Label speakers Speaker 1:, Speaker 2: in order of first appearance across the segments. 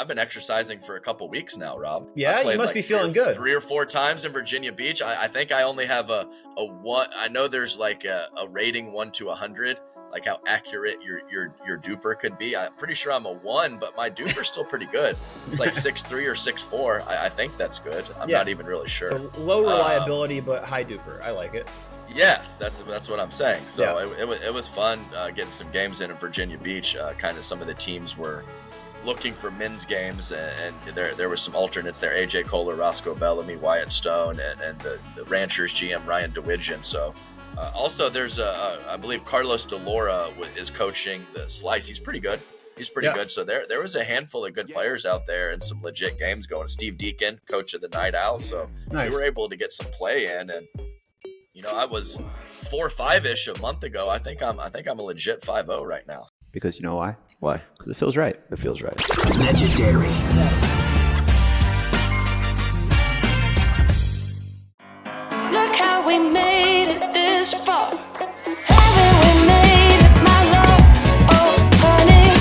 Speaker 1: I've been exercising for a couple weeks now, Rob.
Speaker 2: Yeah, you must be feeling good.
Speaker 1: 3 or 4 times in Virginia Beach. I think I only have a one. I know there's like a rating 1 to 100, like how accurate your duper could be. I'm pretty sure I'm a 1, but my duper's still pretty good. It's like 6'3" or 6'4". I think that's good. I'm not even really sure.
Speaker 2: So low reliability, but high duper. I like it.
Speaker 1: Yes, that's what I'm saying. So it was fun getting some games in Virginia Beach. Kind of some of the teams were looking for men's games, and there was some alternates there. AJ Kohler, Roscoe Bellamy, Wyatt Stone, and the Ranchers GM Ryan DeWidgeon. So also there's I believe Carlos DeLora is coaching the Slice. He's pretty good. Good. So there was a handful of good players out there and some legit games going. Steve Deacon, coach of the Night Owls. So we were able to get some play in. And I was 4-5-ish a month ago. I think I'm a legit 5-0 right now.
Speaker 3: Because you know why?
Speaker 1: Why?
Speaker 3: Because it feels right.
Speaker 1: It feels right.
Speaker 4: Legendary.
Speaker 5: Look how we made it this far. Haven't we made it, my love? Oh, honey,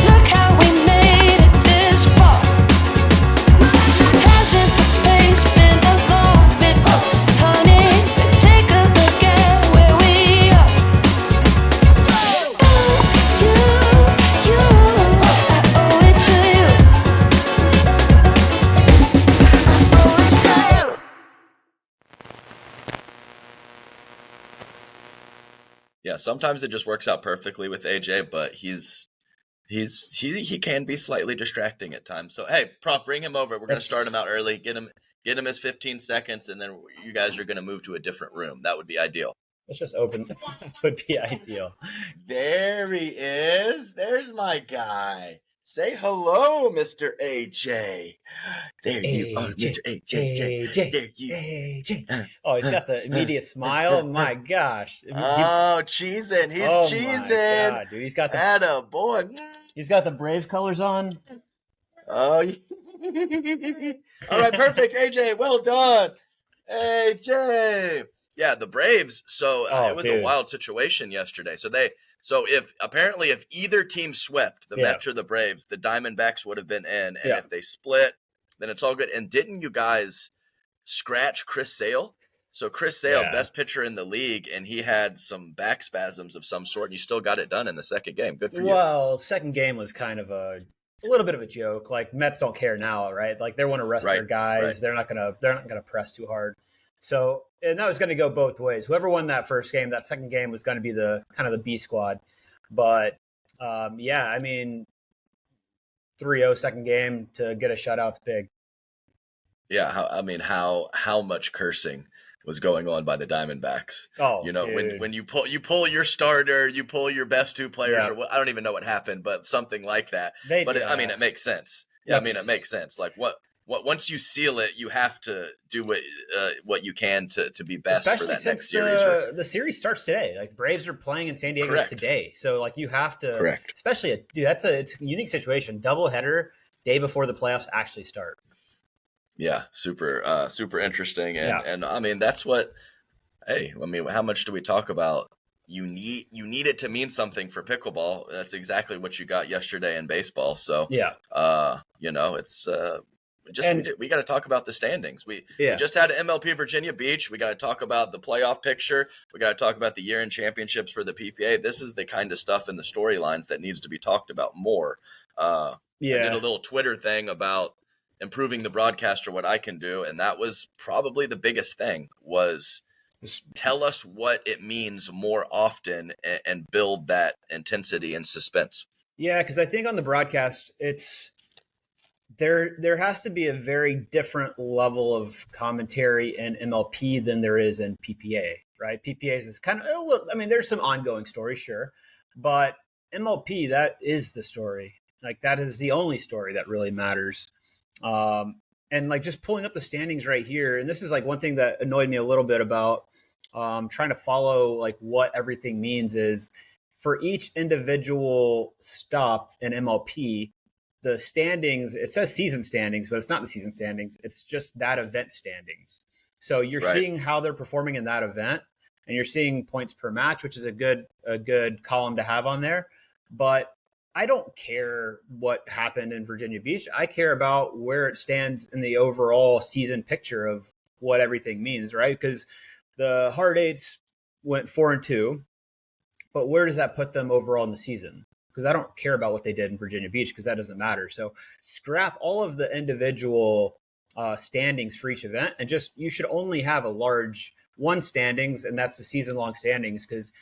Speaker 5: look how we made it this far. Hasn't the pace been a long bit? Oh, honey, take a look at where we are. You, I owe it to you. I owe it to you.
Speaker 1: Yeah, sometimes it just works out perfectly with AJ, but he can be slightly distracting at times. So hey, Prof, bring him over. We're gonna start him out early. Get him his 15 seconds, and then you guys are gonna move to a different room. That would be ideal.
Speaker 2: Let's just open. Would be ideal.
Speaker 1: There he is. There's my guy. Say hello, Mr. AJ. There you are, Mr. AJ. There you.
Speaker 2: AJ. Oh, he's got the immediate smile. My gosh.
Speaker 1: Oh, cheesing. He's cheesing.
Speaker 2: My God, dude. He's got the
Speaker 1: attaboy.
Speaker 2: He's got the Braves colors on.
Speaker 1: Oh, all right, perfect, AJ. Well done, AJ. Yeah, the Braves. So it was a wild situation yesterday. So if either team swept, the Mets or the Braves, the Diamondbacks would have been in, and if they split, then it's all good. And didn't you guys scratch Chris Sale? So Chris Sale, best pitcher in the league, and he had some back spasms of some sort, and you still got it done in the second game. Good for you.
Speaker 2: Well, second game was kind of a little bit of a joke. Like Mets don't care now, right? Like they want to rest their guys. Right. They're not gonna press too hard. So, and that was going to go both ways. Whoever won that first game, that second game was going to be the kind of the B squad. But I mean, 3-0 second game to get a shutout's big.
Speaker 1: Yeah, how much cursing was going on by the Diamondbacks?
Speaker 2: Oh,
Speaker 1: when you pull your starter, you pull your best two players, or I don't even know what happened, but something like that. I mean, it makes sense. Yeah, I mean, it makes sense. Like what once you seal it, you have to do what you can to be best. Especially for that next series.
Speaker 2: The series starts today. Like the Braves are playing in San Diego today, so like you have to. Especially it's a unique situation. Doubleheader day before the playoffs actually start.
Speaker 1: Yeah, super interesting, and I mean that's what. Hey, I mean, how much do we talk about? You need it to mean something for pickleball. That's exactly what you got yesterday in baseball. So it's. We got to talk about the standings. We just had MLP Virginia Beach. We got to talk about the playoff picture. We got to talk about the year-end championships for the PPA. This is the kind of stuff in the storylines that needs to be talked about more. I did a little Twitter thing about improving the broadcast or what I can do, and that was probably the biggest thing was tell us what it means more often and build that intensity and suspense.
Speaker 2: Yeah, because I think on the broadcast, it's there has to be a very different level of commentary in MLP than there is in PPA, right? PPAs is kind of a little, I mean, there's some ongoing stories, sure, but MLP, that is the story. Like that is the only story that really matters. And like just pulling up the standings right here, and this is like one thing that annoyed me a little bit about trying to follow like what everything means is for each individual stop in MLP, the standings, it says season standings, but it's not the season standings. It's just that event standings. So you're seeing how they're performing in that event, and you're seeing points per match, which is a good column to have on there. But I don't care what happened in Virginia Beach. I care about where it stands in the overall season picture of what everything means, right? Because the Hard Eights went 4-2, but where does that put them overall in the season? Because I don't care about what they did in Virginia Beach because that doesn't matter. So scrap all of the individual standings for each event, and just you should only have a large one standings, and that's the season long standings, because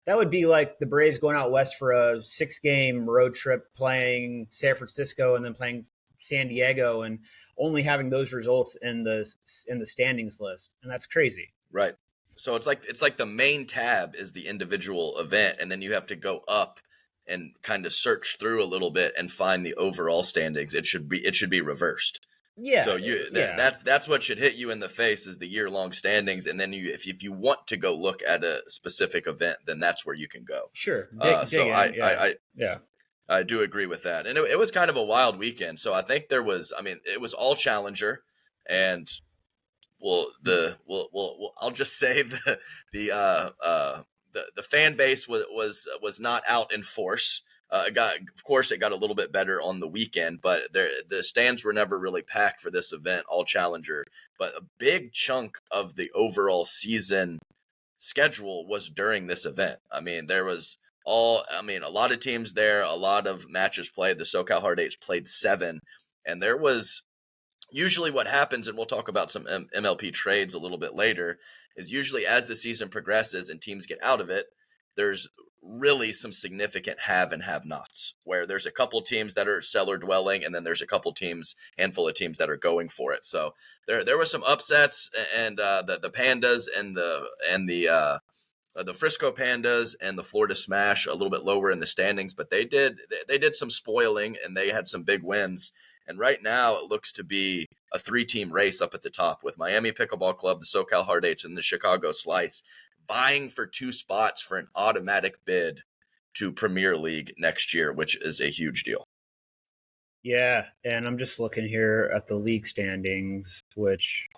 Speaker 2: that would be like the Braves going out west for a 6-game road trip, playing San Francisco and then playing San Diego, and only having those results in the standings list, and that's crazy.
Speaker 1: Right. So it's like the main tab is the individual event, and then you have to go up and kind of search through a little bit and find the overall standings. It should be reversed.
Speaker 2: Yeah.
Speaker 1: So that's what should hit you in the face is the year-long standings, and then if you want to go look at a specific event, then that's where you can go.
Speaker 2: Sure.
Speaker 1: I do agree with that, and it was kind of a wild weekend. So I think it was all challenger, and I'll just say the fan base was not out in force. It got a little bit better on the weekend, but the stands were never really packed for this event, all challenger. But a big chunk of the overall season schedule was during this event. I mean, there was a lot of teams there, a lot of matches played. The SoCal Hard Eights played 7, and there was usually what happens, and we'll talk about some MLP trades a little bit later, is usually as the season progresses and teams get out of it, there's really some significant have and have nots, where there's a couple teams that are cellar dwelling, and then there's a handful of teams that are going for it. So there were some upsets, and the Pandas and the Frisco Pandas and the Florida Smash a little bit lower in the standings, but they did some spoiling, and they had some big wins. And right now it looks to be a 3-team race up at the top with Miami Pickleball Club, the SoCal Hard Eights, and the Chicago Slice vying for 2 spots for an automatic bid to Premier League next year, which is a huge deal.
Speaker 2: Yeah, and I'm just looking here at the league standings, which,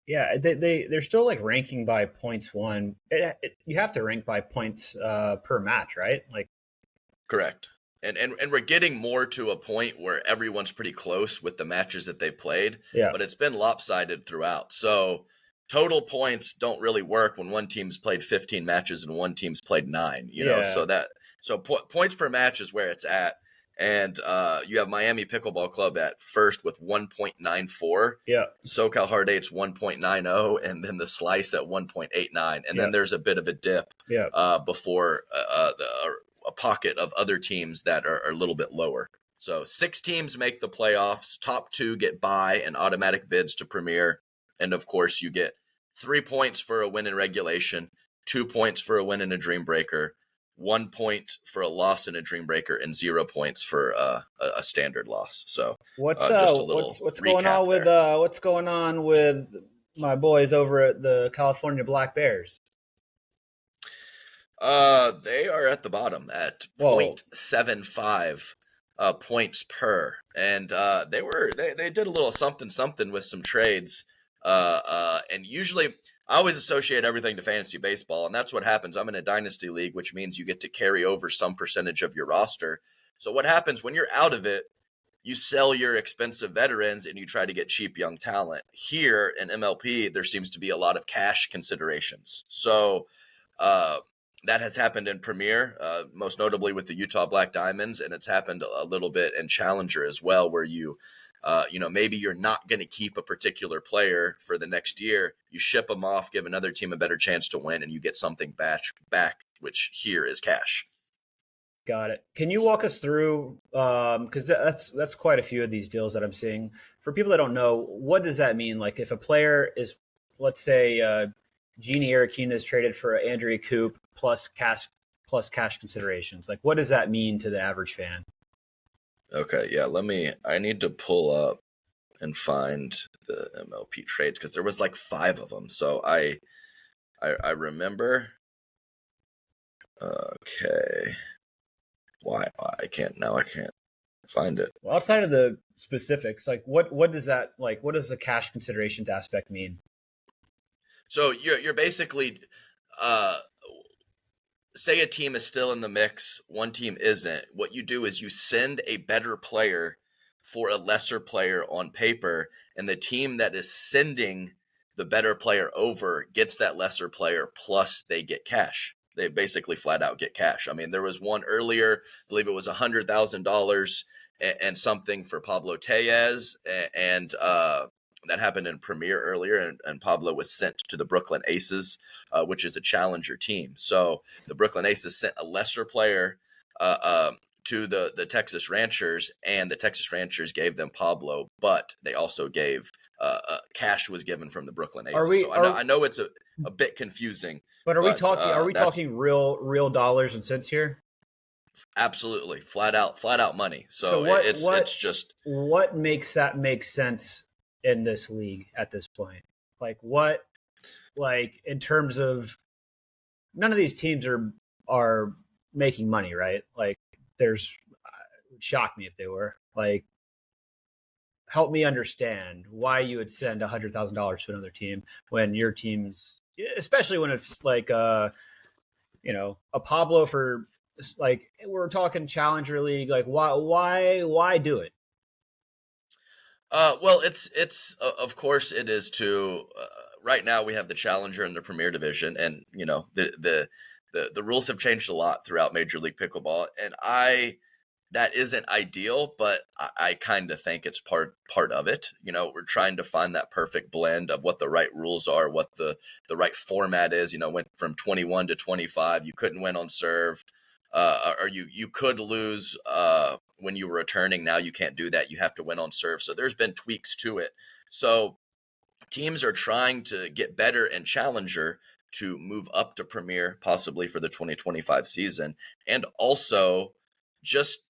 Speaker 2: yeah, they're still like ranking by points won. You have to rank by points per match, right? Like,
Speaker 1: correct. And we're getting more to a point where everyone's pretty close with the matches that they played, but it's been lopsided throughout. So total points don't really work when one team's played 15 matches and one team's played 9, so points per match is where it's at. And you have Miami Pickleball Club at first with 1.94. Yeah. SoCal Hard Eights 1.90, and then the Slice at 1.89. And then there's a bit of a dip before a pocket of other teams that are a little bit lower. So 6 teams make the playoffs. Top 2 get bye and automatic bids to Premier. And of course, you get 3 points for a win in regulation, 2 points for a win in a Dream Breaker, 1 point for a loss in a Dream Breaker, and 0 points for a standard loss. So
Speaker 2: what's going on with my boys over at the California Black Bears?
Speaker 1: They are at the bottom at 0.75 points per, and they did a little something with some trades. And usually I always associate everything to fantasy baseball, and that's what happens. I'm in a dynasty league, which means you get to carry over some percentage of your roster. So what happens when you're out of it, you sell your expensive veterans and you try to get cheap young talent. Here in MLP, there seems to be a lot of cash considerations. So, that has happened in Premier, most notably with the Utah Black Diamonds, and it's happened a little bit in Challenger as well, where maybe you're not going to keep a particular player for the next year. You ship them off, give another team a better chance to win, and you get something back, which here is cash.
Speaker 2: Got it. Can you walk us through, because that's quite a few of these deals that I'm seeing. For people that don't know, what does that mean? Like if a player is, let's say, Jeannie Arakina is traded for Andrea Coop plus cash considerations. Like, what does that mean to the average fan?
Speaker 1: Okay, yeah, I need to pull up and find the MLP trades because there was like 5 of them. So I remember. Okay, why I can't find it.
Speaker 2: Well, outside of the specifics, like what does that, like, what does the cash considerations aspect mean?
Speaker 1: So you're basically say a team is still in the mix, one team isn't, what you do is you send a better player for a lesser player on paper, and the team that is sending the better player over gets that lesser player, plus they get cash. They basically flat out get cash. I mean, there was one earlier, I believe it was $100,000 and something for Pablo Tellez, and that happened in Premier earlier, and Pablo was sent to the Brooklyn Aces, which is a challenger team. So the Brooklyn Aces sent a lesser player to the Texas Ranchers, and the Texas Ranchers gave them Pablo, but they also gave cash was given from the Brooklyn Aces. I know it's a bit confusing.
Speaker 2: But are we talking real dollars and cents here?
Speaker 1: Absolutely, flat out money. So it's just
Speaker 2: what makes that make sense in this league at this point? Like in terms of, none of these teams are making money, right? Like it would shock me if they were. Like, help me understand why you would send $100,000 to another team when your team's, especially when it's like a Pablo for, like, we're talking Challenger League. Like, why do it?
Speaker 1: Well, it's of course it is to right now we have the Challenger and the Premier Division, and the rules have changed a lot throughout Major League Pickleball, and that isn't ideal, but I kind of think it's part of it. We're trying to find that perfect blend of what the right rules are, what the right format is. Went from 21 to 25. You couldn't win on serve, or you could lose when you were returning. Now you can't do that. You have to win on serve. So there's been tweaks to it. So teams are trying to get better in Challenger to move up to Premier, possibly for the 2025 season, and also just.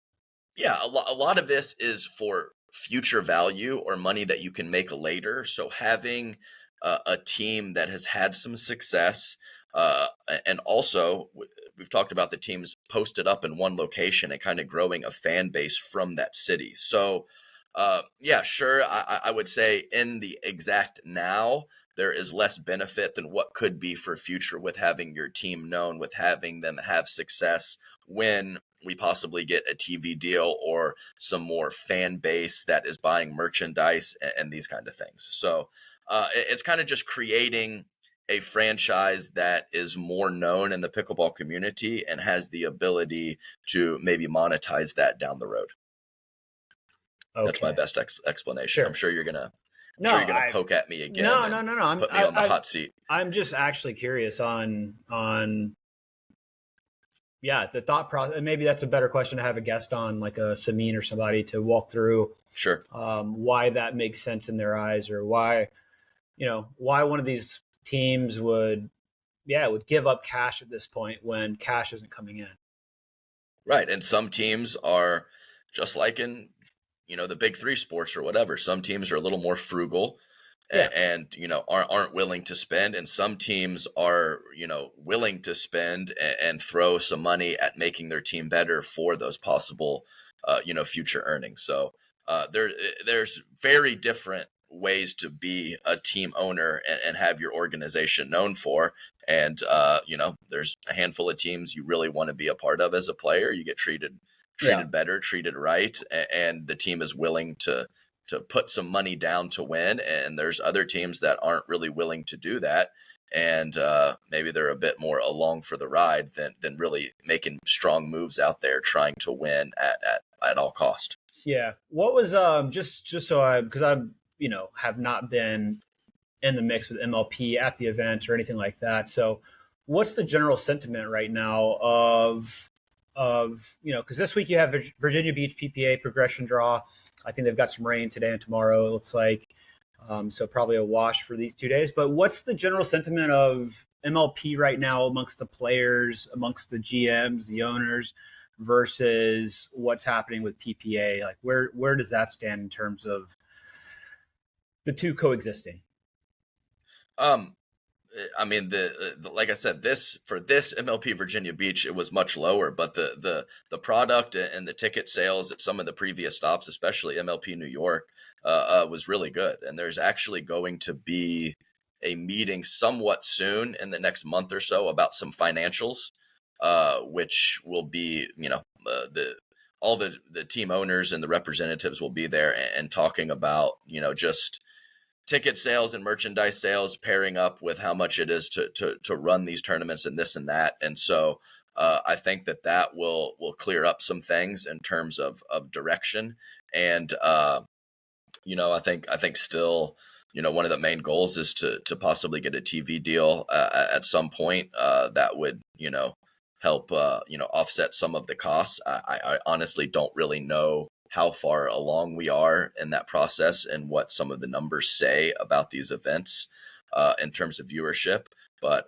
Speaker 1: Yeah, a lot of this is for future value or money that you can make later. So having a team that has had some success, and also we've talked about the teams posted up in one location and kind of growing a fan base from that city. So yeah, sure, I would say in the exact now, there is less benefit than what could be for future with having your team known, with having them have success when we possibly get a TV deal or some more fan base that is buying merchandise and these kind of things. So it's kind of just creating a franchise that is more known in the pickleball community and has the ability to maybe monetize that down the road. Okay. That's my best explanation. Sure. I'm sure you're gonna poke at me again.
Speaker 2: No.
Speaker 1: Put me on the hot seat.
Speaker 2: I'm just actually curious on the thought process. And maybe that's a better question to have a guest on, like a Samin or somebody, to walk through.
Speaker 1: Sure.
Speaker 2: Why that makes sense in their eyes, or why one of these teams would give up cash at this point when cash isn't coming in.
Speaker 1: Right, and some teams are just like in the big three sports or whatever. Some teams are a little more frugal and aren't willing to spend, and some teams are willing to spend and throw some money at making their team better for those possible future earnings. So there's very different ways to be a team owner and have your organization known for, and there's a handful of teams you really want to be a part of as a player. You get treated better, treated right, and the team is willing to put some money down to win. And there's other teams that aren't really willing to do that, and maybe they're a bit more along for the ride than really making strong moves out there trying to win at all cost.
Speaker 2: Yeah. What was just so because I'm have not been in the mix with MLP at the event or anything like that. So what's the general sentiment right now of because this week you have Virginia Beach PPA progression draw. I think they've got some rain today and tomorrow, it looks like. So probably a wash for these 2 days. But what's the general sentiment of MLP right now amongst the players, amongst the GMs, the owners, versus what's happening with PPA? Like where does that stand in terms of the two coexisting?
Speaker 1: I mean, the like I said, for this MLP Virginia Beach, it was much lower, but the product and the ticket sales at some of the previous stops, especially MLP New York, was really good. And there's actually going to be a meeting somewhat soon in the next month or so about some financials which will be, all the team owners and the representatives will be there and talking about, just ticket sales and merchandise sales pairing up with how much it is to run these tournaments and this and that. And so I think that will clear up some things in terms of direction. And, I think still, one of the main goals is to possibly get a TV deal at some point that would, help, offset some of the costs. I honestly don't really know how far along we are in that process and what some of the numbers say about these events in terms of viewership. But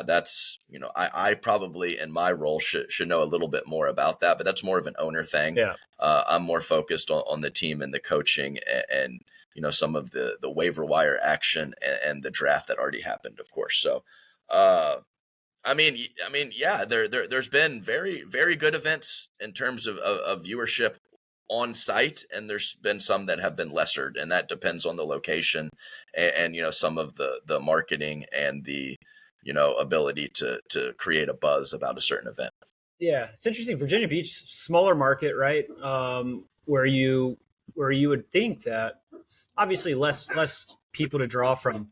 Speaker 1: that's, I probably in my role should know a little bit more about that, but that's more of an owner thing.
Speaker 2: Yeah.
Speaker 1: I'm more focused on the team and the coaching and some of the waiver wire action and the draft that already happened, of course. So, yeah, there's been very, very good events in terms of viewership on site, and there's been some that have been lessered, and that depends on the location and some of the marketing and the ability to create a buzz about a certain event.
Speaker 2: Yeah, it's interesting. Virginia Beach, smaller market, right? Where you would think that obviously less people to draw from.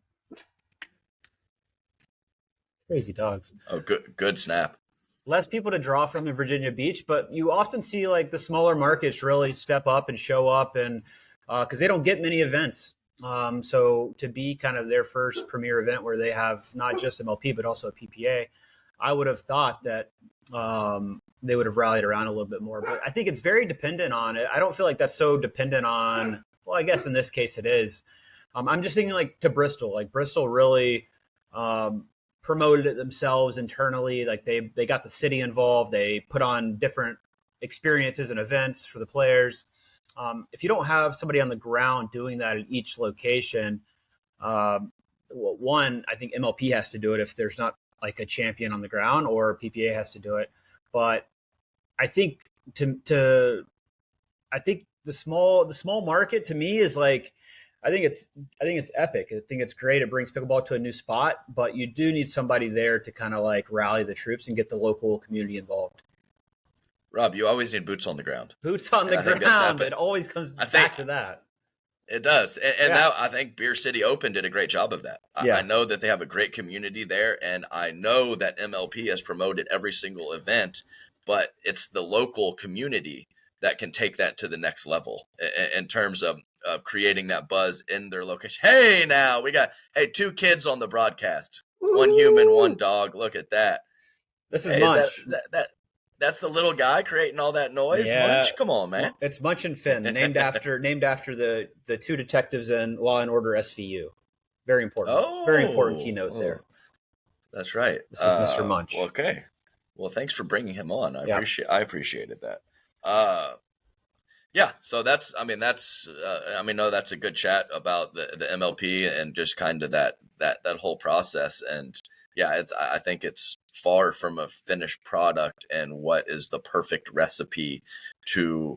Speaker 2: Crazy dogs.
Speaker 1: Oh, good snap.
Speaker 2: Less people to draw from in Virginia Beach, but you often see like the smaller markets really step up and show up, and because they don't get many events. So to be kind of their first premier event where they have not just MLP but also a PPA, I would have thought that they would have rallied around a little bit more. But I think it's very dependent on it. I don't feel like that's so dependent on. Well, I guess in this case it is. I'm just thinking like to Bristol. Like Bristol really promoted it themselves internally. Like they got the city involved. They put on different experiences and events for the players. If you don't have somebody on the ground doing that at each location, one, I think MLP has to do it if there's not like a champion on the ground, or PPA has to do it. But I think I think the small market to me is like, I think it's epic. I think it's great. It brings pickleball to a new spot, but you do need somebody there to kind of like rally the troops and get the local community involved.
Speaker 1: Rob, you always need boots on the ground.
Speaker 2: Boots on the ground. It always comes back to that.
Speaker 1: It does. And now I think Beer City Open did a great job of that. I know that they have a great community there, and I know that MLP has promoted every single event, but it's the local community that can take that to the next level in terms of creating that buzz in their location. Hey, now we got, 2 kids on the broadcast. Ooh. 1 human, 1 dog. Look at that.
Speaker 2: This is Munch.
Speaker 1: That's the little guy creating all that noise. Yeah. Munch, come on, man.
Speaker 2: It's Munch and Finn, named after the 2 detectives in Law and Order SVU. Very important. Very important keynote there.
Speaker 1: That's right.
Speaker 2: This is Mr. Munch.
Speaker 1: Okay. Well, thanks for bringing him on. I appreciated that. So that's a good chat about the MLP and just kind of that whole process. And I think it's far from a finished product, and what is the perfect recipe to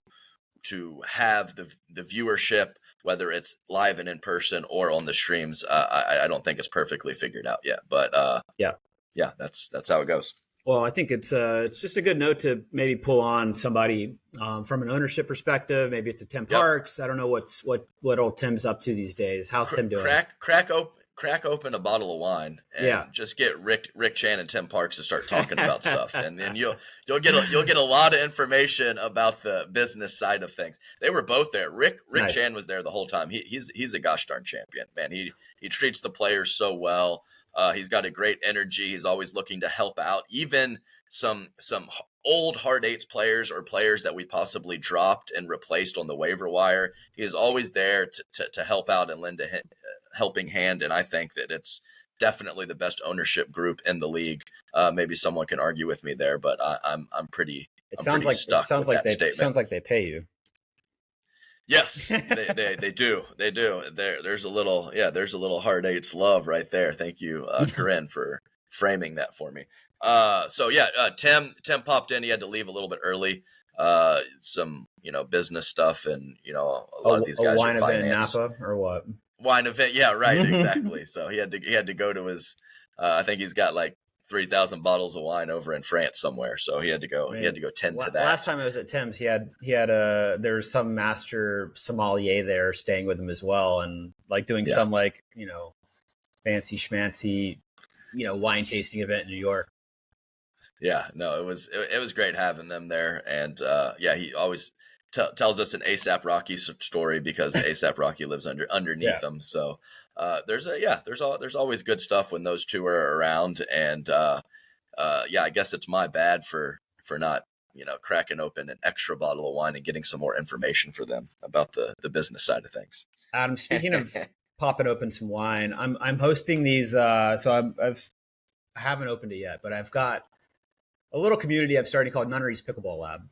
Speaker 1: have the viewership, whether it's live and in person or on the streams. I don't think it's perfectly figured out yet, but that's how it goes.
Speaker 2: Well, I think it's just a good note to maybe pull on somebody from an ownership perspective. Maybe it's a Tim Parks. I don't know what old Tim's up to these days. How's Tim doing?
Speaker 1: Crack open a bottle of wine and just get Rick Chan and Tim Parks to start talking about stuff, and then you'll get a lot of information about the business side of things. They were both there. Rick nice. Chan was there the whole time. He's a gosh darn champion, man. He treats the players so well. He's got a great energy. He's always looking to help out, even some old hard eights players or players that we possibly dropped and replaced on the waiver wire. He is always there to help out and lend a helping hand. And I think that it's definitely the best ownership group in the league. Maybe someone can argue with me there, but I'm pretty. Sounds
Speaker 2: like they pay you.
Speaker 1: Yes, they do. They do. There's a little hard eights love right there. Thank you, Corinne, for framing that for me. Tim popped in. He had to leave a little bit early. Some business stuff, and a lot of these guys
Speaker 2: are finance. A wine event in Napa or what?
Speaker 1: Wine event, yeah, right, exactly. So he had to go to his. I think he's got like 3,000 bottles of wine over in France somewhere. So he had to go. He had to go tend to that.
Speaker 2: Last time I was at Tim's, he had there was some master sommelier there staying with him as well, and like doing some like fancy schmancy wine tasting event in New York.
Speaker 1: Yeah, no, it was great having them there, and he always tells us an ASAP Rocky story because ASAP Rocky lives underneath them. So there's always good stuff when those two are around, and I guess it's my bad for not cracking open an extra bottle of wine and getting some more information for them about the business side of things.
Speaker 2: Adam, speaking of popping open some wine, I'm hosting these. So I haven't opened it yet, but I've got a little community I'm starting called Nunnery's Pickleball Lab.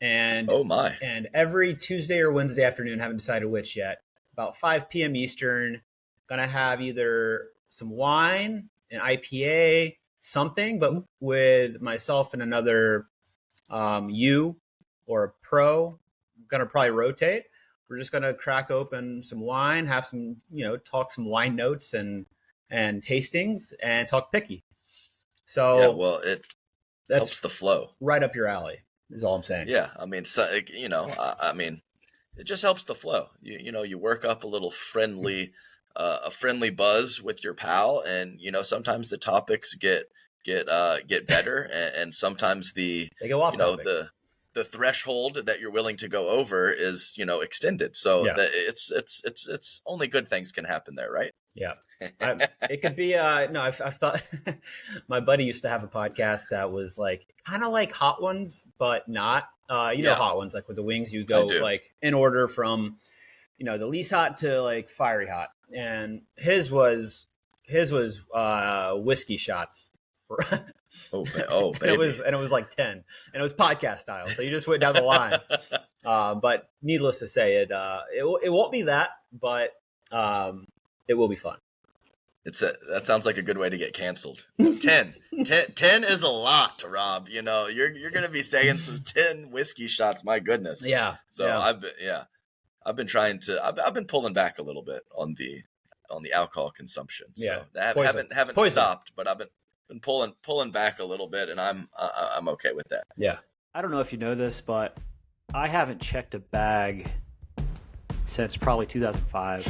Speaker 2: And and every Tuesday or Wednesday afternoon, haven't decided which yet, about 5 p.m. Eastern, gonna have either some wine, an IPA, something, but with myself and another you or a pro. Gonna probably rotate. We're just gonna crack open some wine, have some, talk some wine notes and tastings, and talk picky. So
Speaker 1: it helps the flow.
Speaker 2: Right up your alley is all I'm saying.
Speaker 1: Yeah, I mean, it just helps the flow. You work up a little friendly buzz with your pal, and sometimes the topics get better, and sometimes they go off the threshold that you're willing to go over is extended. So it's only good things can happen there, right?
Speaker 2: Yeah. It could be I've thought my buddy used to have a podcast that was like kind of like Hot Ones, but not know Hot Ones, like with the wings you go like in order from the least hot to like fiery hot, and his was whiskey shots for baby. and it was like 10, and it was podcast style, so you just went down the line. But needless to say, it won't be that, but it will be fun.
Speaker 1: That sounds like a good way to get canceled. 10 is a lot, Rob. You're going to be saying some 10 whiskey shots. My goodness.
Speaker 2: Yeah.
Speaker 1: So yeah. I've been trying to. I've been pulling back a little bit on the alcohol consumption. So I haven't stopped, but I've been pulling back a little bit, and I'm okay with that.
Speaker 2: Yeah.
Speaker 3: I don't know if you know this, but I haven't checked a bag since probably 2005.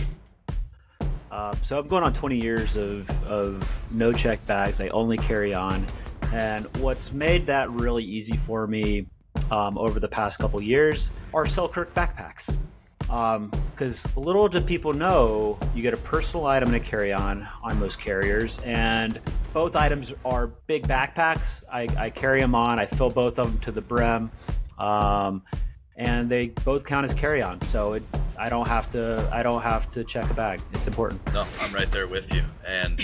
Speaker 3: So I'm going on 20 years of no check bags. I only carry on. And what's made that really easy for me over the past couple years are Selkirk backpacks. Because little do people know, you get a personal item to carry on most carriers, and both items are big backpacks. I carry them on. I fill both of them to the brim. And they both count as carry-on, so I don't have to check a bag. It's important.
Speaker 1: No, I'm right there with you. And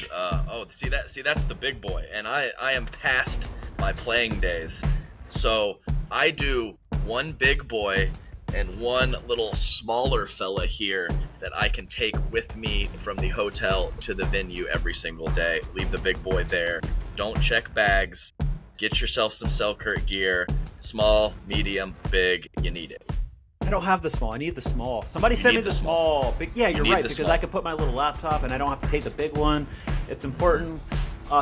Speaker 1: see that's the big boy. And I am past my playing days, so I do one big boy and one little smaller fella here that I can take with me from the hotel to the venue every single day. Leave the big boy there. Don't check bags. Get yourself some Selkirk gear. Small, medium, big, you need it.
Speaker 3: I don't have the small. I need the small. Somebody sent me the small. But yeah, you're right, because small. I can put my little laptop and I don't have to take the big one. It's important.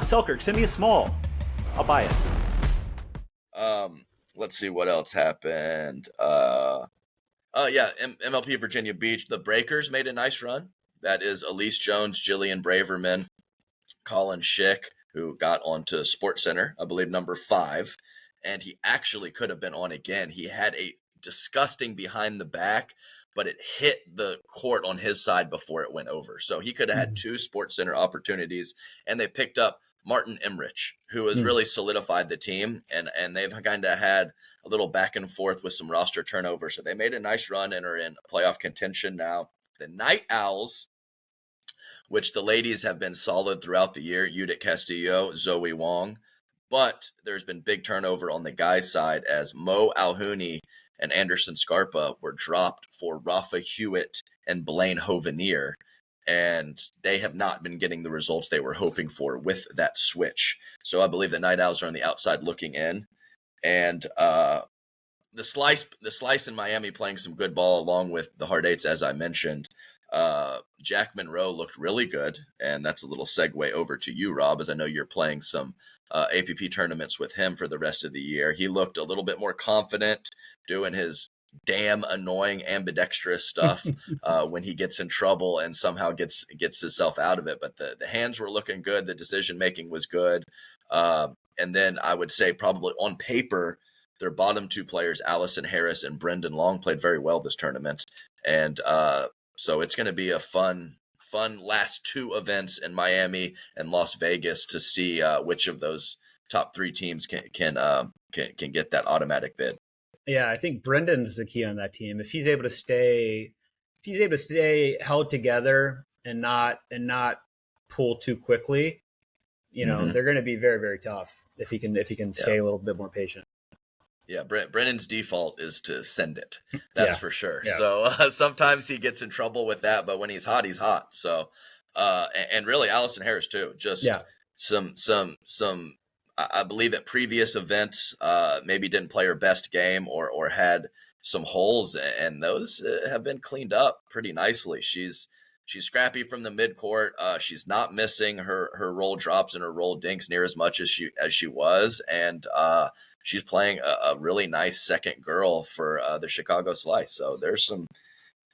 Speaker 3: Selkirk, send me a small. I'll buy it.
Speaker 1: Let's see what else happened. MLP Virginia Beach. The Breakers made a nice run. That is Elise Jones, Jillian Braverman, Colin Schick, who got onto SportsCenter, I believe number 5. And he actually could have been on again. He had a disgusting behind the back, but it hit the court on his side before it went over. So he could have had 2 SportsCenter opportunities, and they picked up Martin Emrich, who has really solidified the team, and they've kind of had a little back and forth with some roster turnover. So they made a nice run and are in playoff contention now. The Night Owls, which the ladies have been solid throughout the year, Judith Castillo, Zoe Wong. But there's been big turnover on the guys' side as Mo Alhouni and Anderson Scarpa were dropped for Rafa Hewitt and Blaine Hovenier. And they have not been getting the results they were hoping for with that switch. So I believe the Night Owls are on the outside looking in. And the Slice in Miami playing some good ball along with the Hard Eights, as I mentioned. Jack Monroe looked really good, and that's a little segue over to you, Rob, as I know you're playing some APP tournaments with him for the rest of the year. He looked a little bit more confident doing his damn annoying ambidextrous stuff when he gets in trouble and somehow gets himself out of it. But the hands were looking good. The decision making was good. And then I would say probably on paper, their bottom two players, Allison Harris and Brendan Long, played very well this tournament. And so it's going to be a fun last two events in Miami and Las Vegas to see which of those top three teams can get that automatic bid.
Speaker 2: Yeah, I think Brendan's the key on that team. If he's able to stay held together and not pull too quickly, they're going to be very, very tough if he can stay a little bit more patient.
Speaker 1: Yeah, Brennan's default is to send it. That's for sure.
Speaker 2: Yeah.
Speaker 1: So sometimes he gets in trouble with that, but when he's hot, he's hot. So and really Allison Harris too. Just some I believe at previous events maybe didn't play her best game or had some holes, and those have been cleaned up pretty nicely. She's scrappy from the midcourt. She's not missing her roll drops and her roll dinks near as much as she was, and she's playing a really nice second girl for the Chicago Slice. So there's some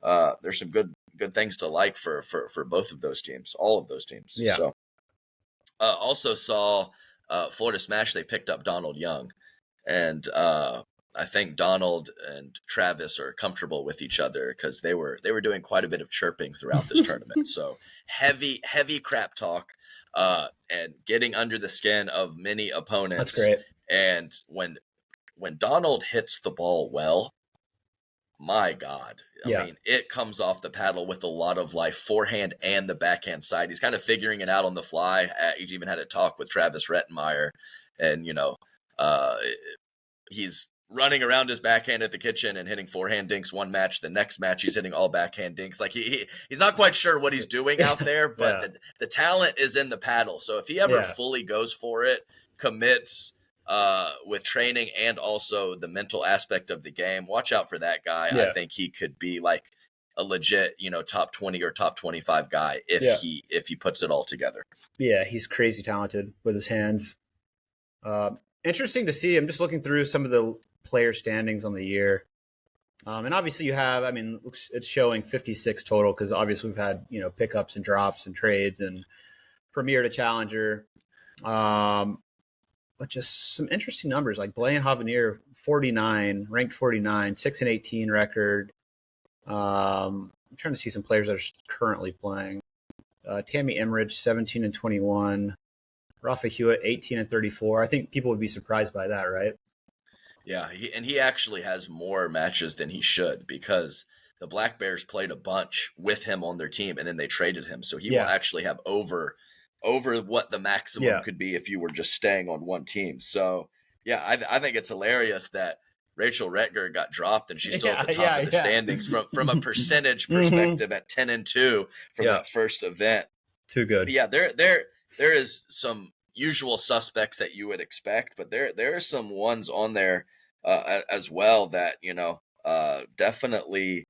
Speaker 1: good things to like for both of those teams, all of those teams.
Speaker 2: Yeah.
Speaker 1: So also saw Florida Smash. They picked up Donald Young, and I think Donald and Travis are comfortable with each other because they were doing quite a bit of chirping throughout this tournament. So heavy crap talk and getting under the skin of many opponents.
Speaker 2: That's great.
Speaker 1: And when Donald hits the ball well, my God, I mean, it comes off the paddle with a lot of life, forehand and the backhand side. He's kind of figuring it out on the fly. He even had a talk with Travis Rettenmeyer, and he's running around his backhand at the kitchen and hitting forehand dinks one match. The next match, he's hitting all backhand dinks. Like he's not quite sure what he's doing out there, but the talent is in the paddle. So if he ever fully goes for it, commits with training and also the mental aspect of the game, watch out for that guy. I think he could be like a legit, top 20 or top 25 guy if he puts it all together. Yeah,
Speaker 2: he's crazy talented with his hands. Interesting to see. I'm just looking through some of the player standings on the year. And obviously you have, it's showing 56 total because obviously we've had, pickups and drops and trades and premier to challenger. But just some interesting numbers like Blaine Havanir, 49, ranked 49, 6-18 record. I'm trying to see some players that are currently playing. Tammy Emmerich, 17-21. Rafa Hewitt, 18-34. I think people would be surprised by that, right?
Speaker 1: Yeah, he actually has more matches than he should because the Black Bears played a bunch with him on their team and then they traded him. So he will actually have over what the maximum could be if you were just staying on one team. So, I think it's hilarious that Rachel Retger got dropped and she's still at the top of the standings from a percentage perspective at 10-2 from that first event.
Speaker 2: Too good.
Speaker 1: But there is some usual suspects that you would expect, but there are some ones on there as well that, definitely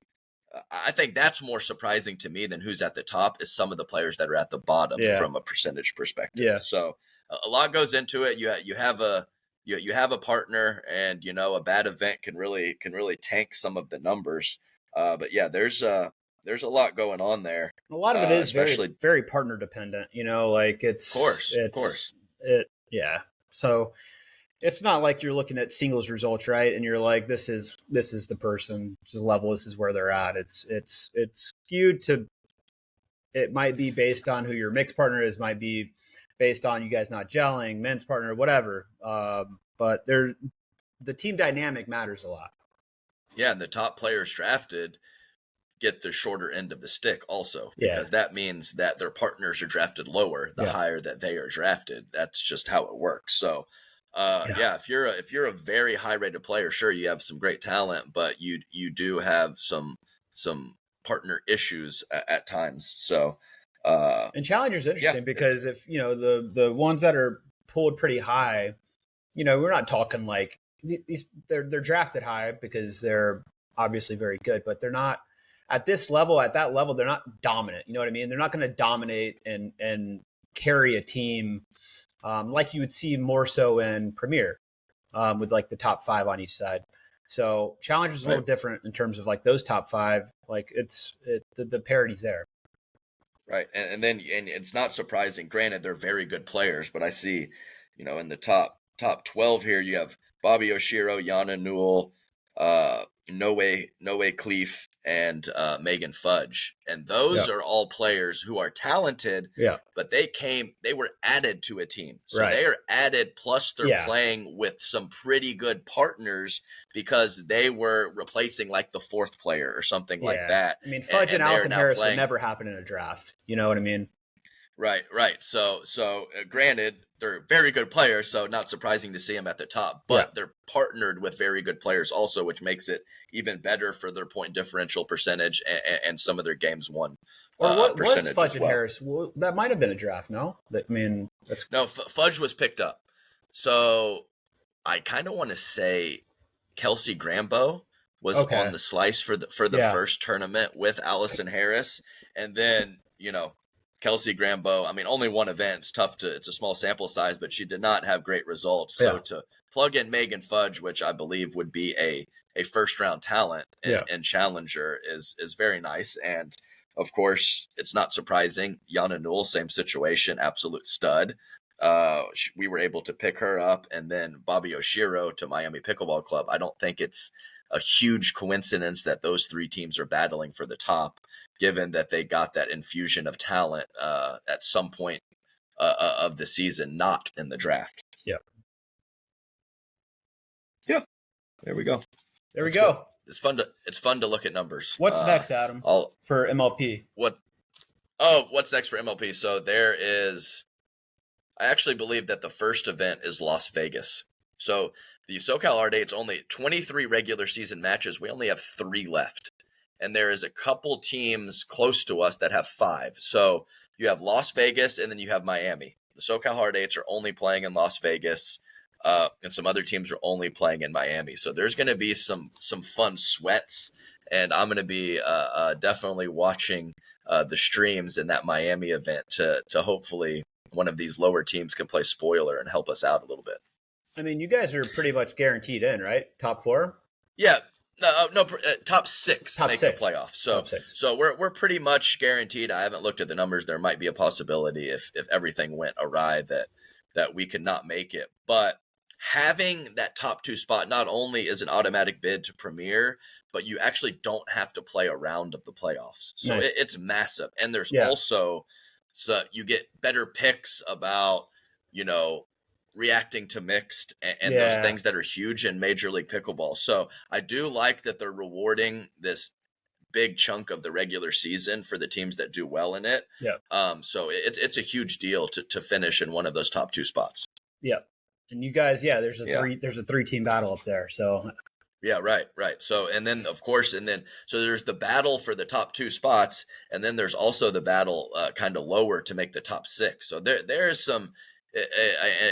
Speaker 1: I think that's more surprising to me than who's at the top is some of the players that are at the bottom from a percentage perspective. Yeah. So a lot goes into it. You have a partner and, a bad event can really tank some of the numbers. But there's a lot going on there.
Speaker 2: A lot of it is especially very partner dependent, like it's,
Speaker 1: of course.
Speaker 2: So it's not like you're looking at singles results, right? And you're like, this is the person, this is the level, this is where they're at. It's skewed to, it might be based on who your mixed partner is, might be based on you guys not gelling, men's partner, whatever. But the team dynamic matters a lot.
Speaker 1: Yeah, and the top players drafted get the shorter end of the stick also, because that means that their partners are drafted lower the higher that they are drafted. That's just how it works. So if you're a very high rated player, sure, you have some great talent, but you do have some partner issues at times. So
Speaker 2: and Challenger's interesting because if the ones that are pulled pretty high, we're not talking like these, they're drafted high because they're obviously very good, but they're not at this level, at that level, they're not dominant. You know what I mean? They're not going to dominate and carry a team like you would see more so in Premier with like the top 5 on each side. So Challenge is a little different in terms of like those top 5. Like the parity's there.
Speaker 1: Right. And it's not surprising. Granted, they're very good players, but I see, in the top 12 here, you have Bobby Oshiro, Yana Newell, Noe Cleef, and Megan Fudge. And those are all players who are talented, but they were added to a team. So they are added, plus they're playing with some pretty good partners because they were replacing like the 4th player or something like that.
Speaker 2: I mean, Fudge and Allison Harris would never happen in a draft. You know what I mean?
Speaker 1: Right. So granted, they're very good players, so not surprising to see them at the top, but they're partnered with very good players also, which makes it even better for their point differential percentage and some of their games won.
Speaker 2: Or what was Fudge and Harris? Well, that might have been a draft, no?
Speaker 1: Fudge was picked up. So I kind of want to say Kelsey Grambo was on the slice for the first tournament with Allison Harris, and then Kelsey Grambo, I mean, only one event. It's a small sample size, but she did not have great results. So to plug in Megan Fudge, which I believe would be a first round talent and challenger, is very nice. And of course, it's not surprising. Yana Newell, same situation, absolute stud. We were able to pick her up, and then Bobby Oshiro to Miami Pickleball Club. I don't think it's a huge coincidence that those 3 teams are battling for the top, given that they got that infusion of talent at some point of the season, not in the draft.
Speaker 2: Yeah.
Speaker 1: There we go.
Speaker 2: That's good.
Speaker 1: It's fun to look at numbers.
Speaker 2: What's next, Adam? For MLP?
Speaker 1: What's next for MLP? So I actually believe that the first event is Las Vegas. So the SoCal R-Day, it's only 23 regular season matches. We only have 3 left. And there is a couple teams close to us that have 5. So you have Las Vegas, and then you have Miami. The SoCal Hard Eights are only playing in Las Vegas, and some other teams are only playing in Miami. So there's going to be some fun sweats, and I'm going to be definitely watching the streams in that Miami event to hopefully one of these lower teams can play spoiler and help us out a little bit.
Speaker 2: I mean, you guys are pretty much guaranteed in, right? Top 4?
Speaker 1: Yeah. Top 6 make the playoffs. So we're pretty much guaranteed. I haven't looked at the numbers. There might be a possibility if everything went awry that we could not make it. But having that top 2 spot not only is an automatic bid to Premier, but you actually don't have to play a round of the playoffs. So it's massive. And there's also you get better picks about reacting to mixed and those things that are huge in Major League Pickleball. So I do like that they're rewarding this big chunk of the regular season for the teams that do well in it. So it's a huge deal to finish in one of those top 2 spots.
Speaker 2: And you guys, there's a 3-team battle up there. So
Speaker 1: right. So, and then of course, so there's the battle for the top 2 spots, and then there's also the battle kind of lower to make the top 6. So there is some,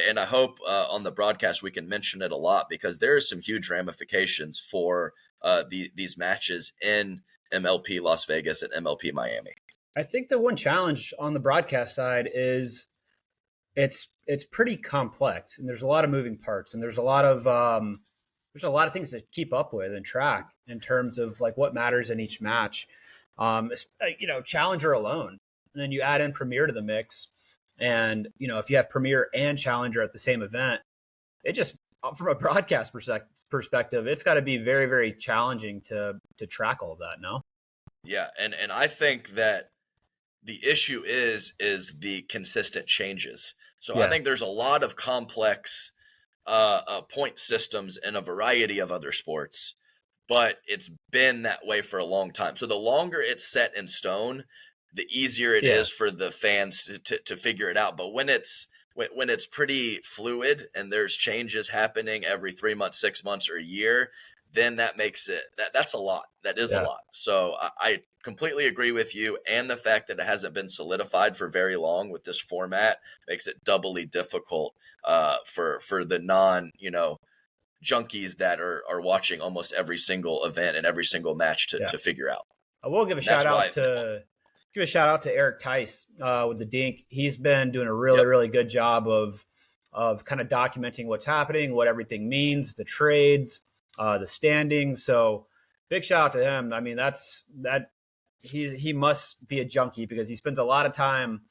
Speaker 1: and I hope on the broadcast we can mention it a lot, because there are some huge ramifications for these matches in MLP Las Vegas and MLP Miami.
Speaker 2: I think the one challenge on the broadcast side is it's pretty complex, and there's a lot of moving parts, and there's a lot of things to keep up with and track in terms of like what matters in each match. Challenger alone, and then you add in Premier to the mix. And, if you have Premier and Challenger at the same event, it just, from a broadcast perspective, it's got to be very, very challenging to track all of that, no?
Speaker 1: Yeah, and I think that the issue is the consistent changes. So I think there's a lot of complex point systems in a variety of other sports, but it's been that way for a long time. So the longer it's set in stone, the easier it is for the fans to figure it out. But when it's pretty fluid and there's changes happening every 3 months, 6 months, or a year, then that makes it that's a lot. That is a lot. So I completely agree with you, and the fact that it hasn't been solidified for very long with this format makes it doubly difficult for the non junkies that are watching almost every single event and every single match to figure out.
Speaker 2: I will give a shout out to Eric Tice with the Dink. He's been doing a really good job of kind of documenting what's happening, what everything means, the trades, the standings. So big shout out to him. I mean, he must be a junkie because he spends a lot of time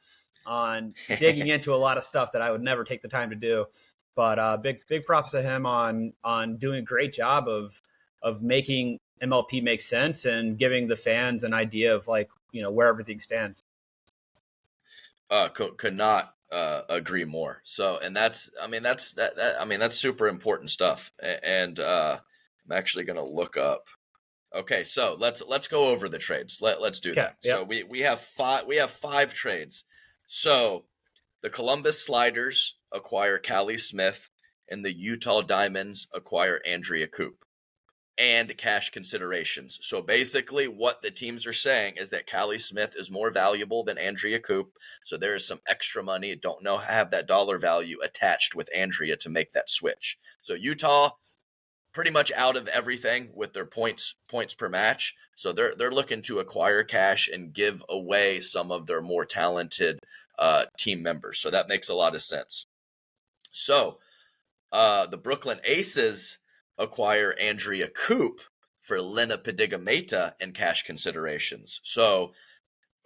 Speaker 2: on digging into a lot of stuff that I would never take the time to do. But big props to him on doing a great job of making MLP make sense and giving the fans an idea of where everything stands.
Speaker 1: Could not agree more. So, and that's super important stuff. And I'm actually going to look up. Okay, so let's go over the trades. Let's do that. Yep. So we have five trades. So the Columbus Sliders acquire Callie Smith, and the Utah Diamonds acquire Andrea Coop, and cash considerations. So basically what the teams are saying is that Callie Smith is more valuable than Andrea Coop. So there is some extra money. Don't know have that dollar value attached with Andrea to make that switch. So Utah pretty much out of everything with their points per match. So they're looking to acquire cash and give away some of their more talented team members. So that makes a lot of sense. So the Brooklyn Aces acquire Andrea Coop for Lena Padigameta and cash considerations. So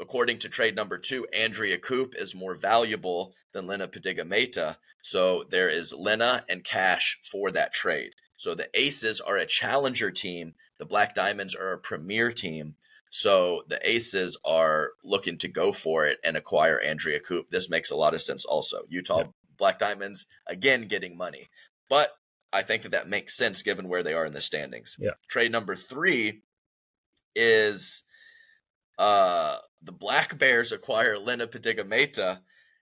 Speaker 1: according to trade number 2, Andrea Coop is more valuable than Lena Padigameta. So there is Lena and cash for that trade. So the Aces are a challenger team. The Black Diamonds are a premier team. So the Aces are looking to go for it and acquire Andrea Coop. This makes a lot of sense also. Utah Black Diamonds, again, getting money. But I think that makes sense given where they are in the standings.
Speaker 2: Yeah.
Speaker 1: Trade number 3 is the Black Bears acquire Lena Padigameta,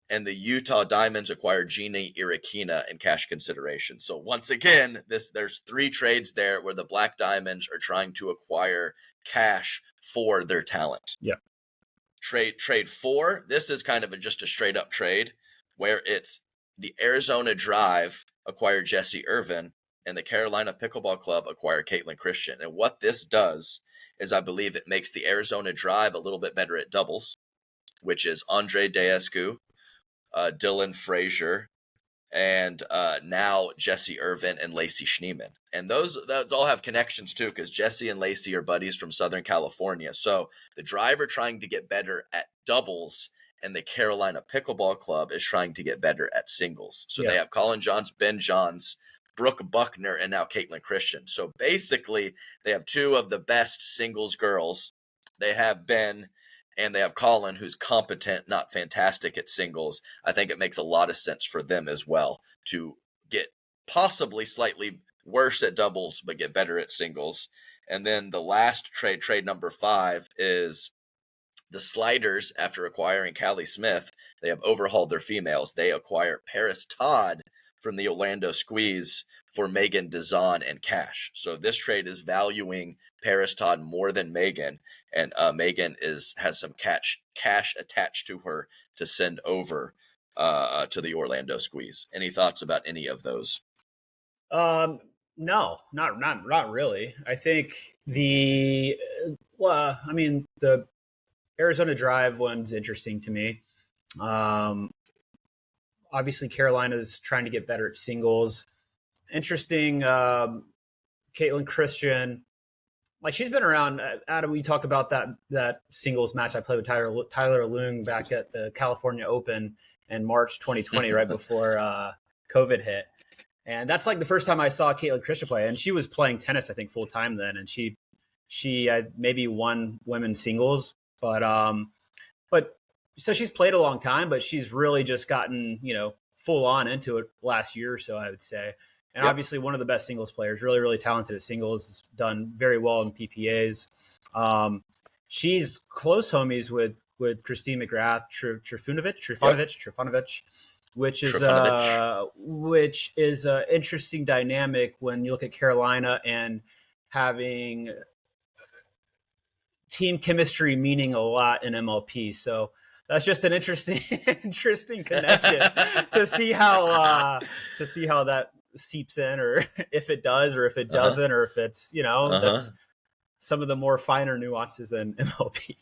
Speaker 1: and the Utah Diamonds acquire Gina Irakina in cash consideration. So once again, there's 3 trades there where the Black Diamonds are trying to acquire cash for their talent.
Speaker 2: Yeah.
Speaker 1: Trade 4, this is kind of just a straight up trade where it's the Arizona Drive acquire Jesse Irvin, and the Carolina Pickleball Club acquire Caitlin Christian. And what this does is I believe it makes the Arizona Drive a little bit better at doubles, which is Andre Deescu, Dylan Frazier, and now Jesse Irvin and Lacey Schneeman. And those all have connections too, because Jesse and Lacey are buddies from Southern California. So the Drive are trying to get better at doubles, and the Carolina Pickleball Club is trying to get better at singles. So they have Colin Johns, Ben Johns, Brooke Buckner, and now Caitlin Christian. So basically, they have 2 of the best singles girls. They have Ben and they have Colin, who's competent, not fantastic at singles. I think it makes a lot of sense for them as well to get possibly slightly worse at doubles, but get better at singles. And then the last trade number 5, is the Sliders, after acquiring Callie Smith, they have overhauled their females. They acquire Paris Todd from the Orlando Squeeze for Megan Dazan and cash. So this trade is valuing Paris Todd more than Megan, and Megan has some cash attached to her to send over to the Orlando Squeeze. Any thoughts about any of those?
Speaker 2: No, not really. I think the Arizona Drive one's interesting to me. Obviously, Carolina's trying to get better at singles. Interesting. Caitlin Christian, she's been around. Adam, we talk about that singles match I played with Tyler Leung back at the California Open in March 2020, right before COVID hit. And that's the first time I saw Caitlin Christian play. And she was playing tennis, I think, full time then. And she maybe won women's singles. But so she's played a long time, but she's really just gotten, full on into it last year or so, I would say. And obviously one of the best singles players, really, really talented at singles, has done very well in PPAs. She's close homies with Christine McGrath, Trifunovic, which is an interesting dynamic when you look at Carolina and having team chemistry meaning a lot in MLP. So that's just an interesting connection to see how that seeps in, or if it does, or if it doesn't, or if it's, some of the more finer nuances than MLP.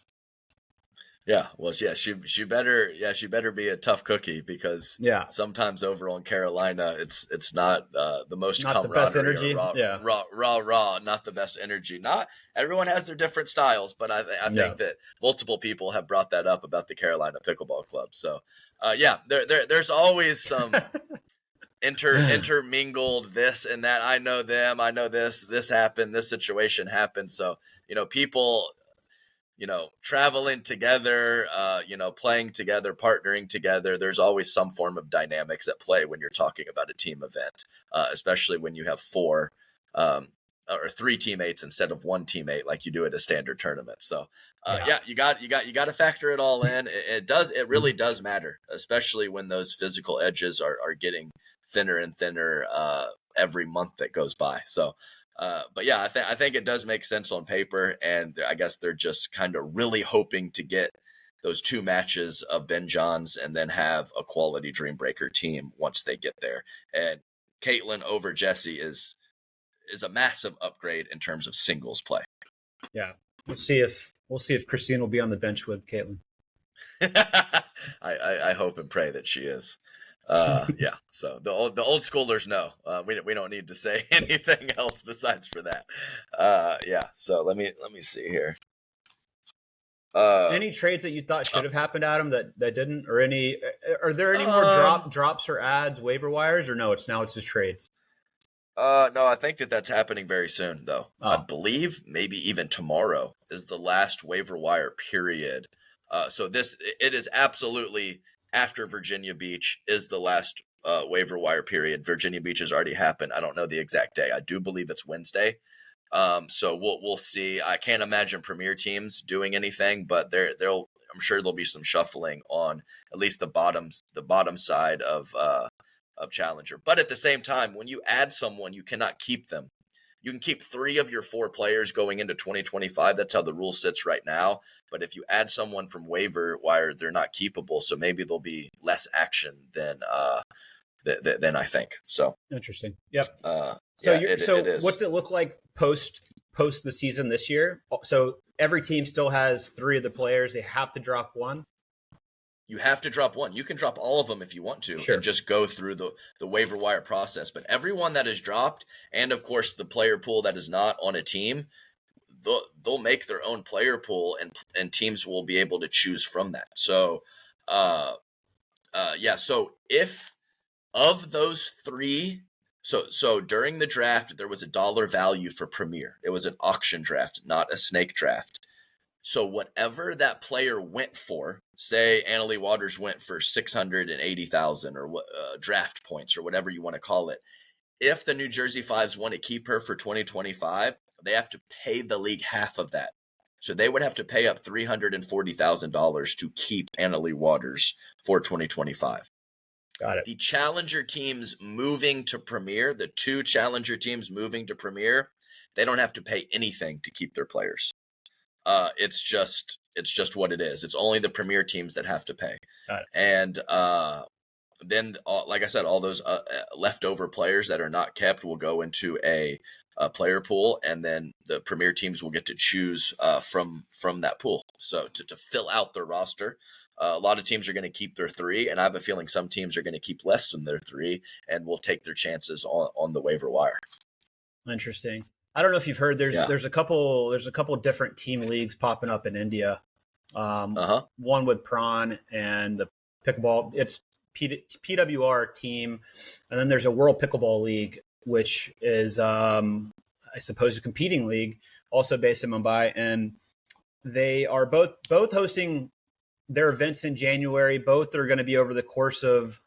Speaker 1: Yeah, well, yeah, she better be a tough cookie, because sometimes over on Carolina, it's not the most
Speaker 2: not the best energy.
Speaker 1: Raw, not the best energy. Not everyone has their different styles, but I think that multiple people have brought that up about the Carolina Pickleball Club. So, there's always some intermingled this and that. I know them. I know this happened. This situation happened. So, people, traveling together, playing together, partnering together. There's always some form of dynamics at play when you're talking about a team event, especially when you have four or three teammates instead of one teammate like you do at a standard tournament. So, you got to factor it all in. It really does matter, especially when those physical edges are getting thinner and thinner every month that goes by. So. But yeah, I think it does make sense on paper, and I guess they're just kind of really hoping to get those 2 matches of Ben Johns and then have a quality Dreambreaker team once they get there. And Caitlin over Jessie is a massive upgrade in terms of singles play.
Speaker 2: Yeah, we'll see if Christine will be on the bench with Caitlin.
Speaker 1: I hope and pray that she is. So the old schoolers know. We don't need to say anything else besides for that. So let me see here.
Speaker 2: Any trades that you thought should have happened, Adam, that didn't, or are there any more drops or ads, waiver wires, or no? It's just trades.
Speaker 1: No, I think that's happening very soon, though. I believe maybe even tomorrow is the last waiver wire period. So it is absolutely after Virginia Beach is the last waiver wire period. Virginia Beach has already happened. I don't know the exact day. I do believe it's Wednesday. So we'll see. I can't imagine Premier teams doing anything, but I'm sure there'll be some shuffling on at least the bottom side of Challenger. But at the same time, when you add someone, you cannot keep them. You can keep 3 of your 4 players going into 2025. That's how the rule sits right now. But if you add someone from waiver wire, they're not keepable. So maybe there'll be less action than I think. So
Speaker 2: interesting. Yep.
Speaker 1: It is.
Speaker 2: What's it look like post the season this year? So every team still has 3 of the players. They have to drop one.
Speaker 1: You have to drop one. You can drop all of them if you want to, and just go through the waiver wire process. But everyone that is dropped, and of course the player pool that is not on a team, they'll make their own player pool, and teams will be able to choose from that. So, So if of those 3, so during the draft there was a dollar value for Premier. It was an auction draft, not a snake draft. So whatever that player went for, say Annalie Waters went for 680,000 or draft points or whatever you want to call it. If the New Jersey Fives want to keep her for 2025, they have to pay the league half of that. So they would have to pay up $340,000 to keep Annalie Waters for 2025.
Speaker 2: Got it.
Speaker 1: The Challenger teams moving to Premier, the 2 Challenger teams moving to Premier, they don't have to pay anything to keep their players. It's just what it is. It's only the Premier teams that have to pay. And then, like I said, all those leftover players that are not kept will go into a player pool, and then the Premier teams will get to choose from that pool. So to fill out their roster, a lot of teams are going to keep their 3, and I have a feeling some teams are going to keep less than their 3 and will take their chances on the waiver wire.
Speaker 2: Interesting. I don't know if you've heard. There's a couple different team leagues popping up in India. One with Prawn and the pickleball. It's PWR team, and then there's a World Pickleball League, which is I suppose a competing league, also based in Mumbai, and they are both hosting their events in January. Both are going to be over the course of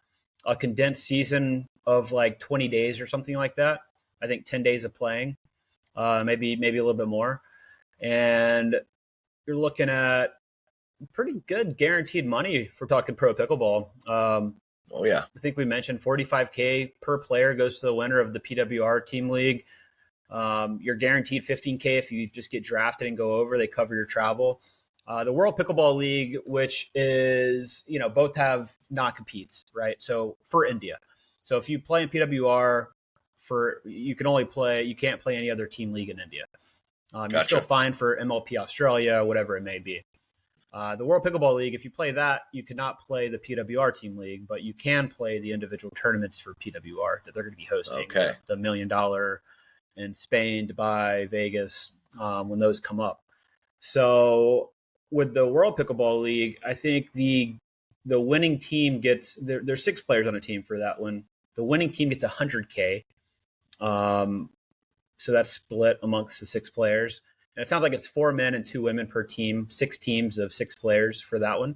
Speaker 2: a condensed season of like 20 days or something like that. I think 10 days of playing. Maybe a little bit more, and you're looking at pretty good guaranteed money if we're talking pro pickleball. I think we mentioned $45K per player goes to the winner of the PWR team league. You're guaranteed $15K if you just get drafted and go over. They cover your travel. The World Pickleball League, which is, both have non-competes, right? So for India, so if you play in PWR, you can't play any other team league in India. You're still fine for MLP Australia, whatever it may be. The World Pickleball League, if you play that, you cannot play the PWR Team League, but you can play the individual tournaments for PWR that they're going to be hosting.
Speaker 1: Okay.
Speaker 2: The $1 million in Spain, Dubai, Vegas, when those come up. So with the World Pickleball League, I think the winning team gets there's 6 players on a team for that one. The winning team gets $100K. So that's split amongst the 6 players. And it sounds like it's 4 men and 2 women per team, 6 teams of 6 players for that one.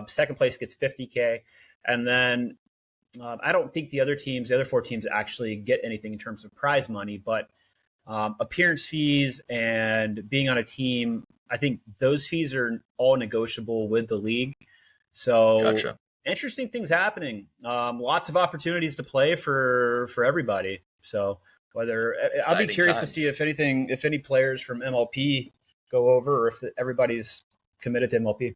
Speaker 2: Second place gets $50K. And then I don't think the other 4 teams actually get anything in terms of prize money, but appearance fees and being on a team, I think those fees are all negotiable with the league. So interesting things happening. Lots of opportunities to play for everybody. So I'll be curious to see if any players from MLP go over, or if everybody's committed to MLP.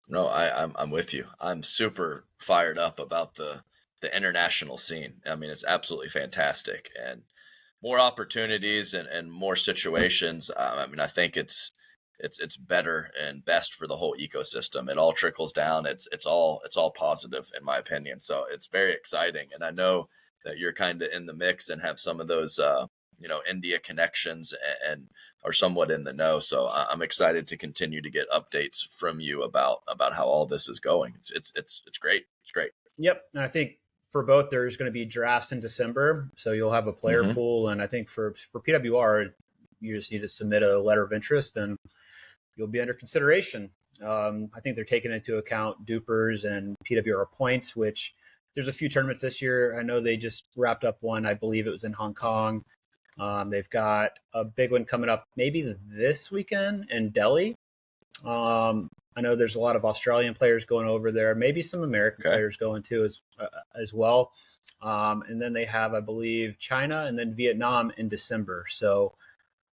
Speaker 1: No, I'm with you. I'm super fired up about the international scene. I mean, it's absolutely fantastic, and more opportunities and more situations. I mean, I think it's better and best for the whole ecosystem. It all trickles down. It's all positive in my opinion. So it's very exciting, and I know that you're kind of in the mix and have some of those, India connections and are somewhat in the know. So I'm excited to continue to get updates from you about how all this is going. It's great. It's great.
Speaker 2: Yep. And I think for both, there's going to be drafts in December. So you'll have a player pool. And I think for PWR, you just need to submit a letter of interest and you'll be under consideration. I think they're taking into account dupers and PWR points, which there's a few tournaments this year. I know they just wrapped up one. I believe it was in Hong Kong. They've got a big one coming up maybe this weekend in Delhi. I know there's a lot of Australian players going over there, maybe some American players going too as well. And then they have, I believe, China and then Vietnam in December. So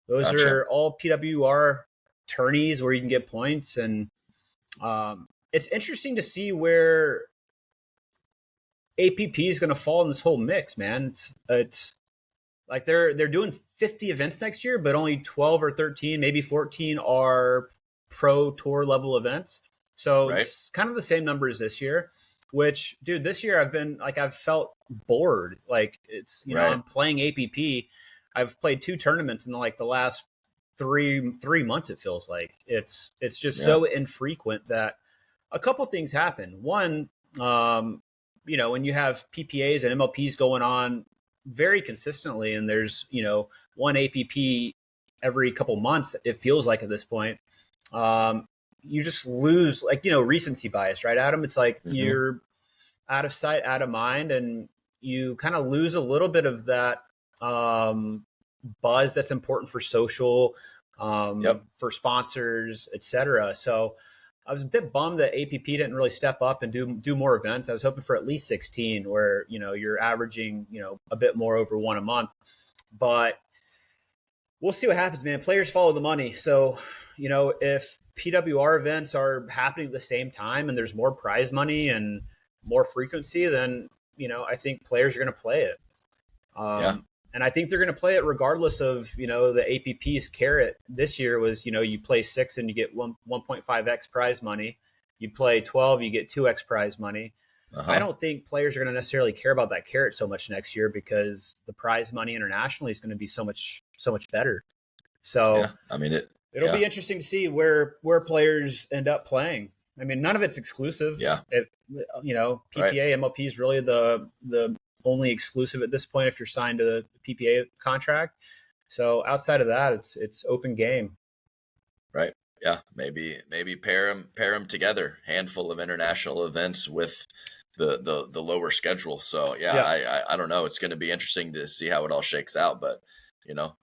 Speaker 2: those are all PWR tourneys where you can get points. And it's interesting to see where APP is going to fall in this whole mix, man. It's like they're doing 50 events next year, but only 12 or 13, maybe 14 are pro tour level events. So it's kind of the same numbers this year, which, dude, this year I've felt bored. Like it's, I'm playing APP. I've played 2 tournaments in like the last three months. It feels like it's just so infrequent that a couple things happen. One, when you have PPAs and MLPs going on very consistently, and there's, one APP every couple months, it feels like at this point, you just lose, recency bias, right, Adam? It's like you're out of sight, out of mind, and you kind of lose a little bit of that buzz that's important for social, for sponsors, etc. So I was a bit bummed that APP didn't really step up and do more events. I was hoping for at least 16 where, you're averaging, a bit more over one a month, but we'll see what happens, man. Players follow the money. So, if PWR events are happening at the same time and there's more prize money and more frequency, then, I think players are going to play it. And I think they're going to play it regardless of, the APP's carrot this year was, you play 6 and you get 1.5x prize money. You play 12, you get 2x prize money. I don't think players are going to necessarily care about that carrot so much next year because the prize money internationally is going to be so much better. So it'll be interesting to see where players end up playing. I mean, none of it's exclusive. PPA, MLP is really the only exclusive at this point if you're signed to the PPA contract. So outside of that, it's open game. Right.
Speaker 1: Yeah. Maybe pair them together. Handful of international events with the lower schedule. So I don't know. It's going to be interesting to see how it all shakes out, but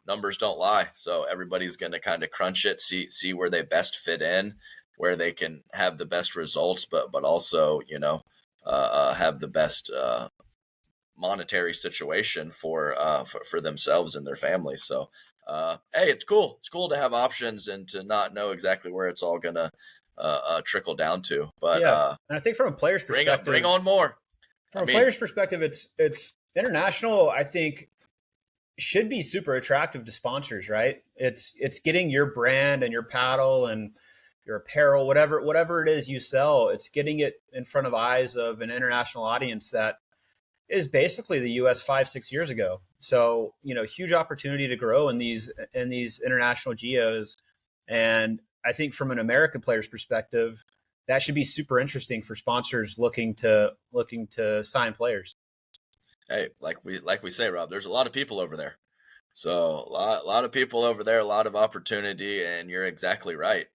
Speaker 1: numbers don't lie. So everybody's going to kind of crunch it, see where they best fit in, where they can have the best results, but also, have the best, monetary situation for themselves and their families. So hey, it's cool to have options and to not know exactly where it's all gonna trickle down to, but
Speaker 2: and I think from a player's perspective,
Speaker 1: bring on more.
Speaker 2: From a player's perspective, it's international. I think should be super attractive to sponsors, right? It's getting your brand and your paddle and your apparel, whatever it is you sell, it's getting it in front of eyes of an international audience that is basically the US 5-6 years ago. So, huge opportunity to grow in these international geos. And I think from an American player's perspective, that should be super interesting for sponsors looking to sign players.
Speaker 1: Hey, like we say, Rob, there's a lot of people over there. So a lot of people over there, a lot of opportunity, and you're exactly right.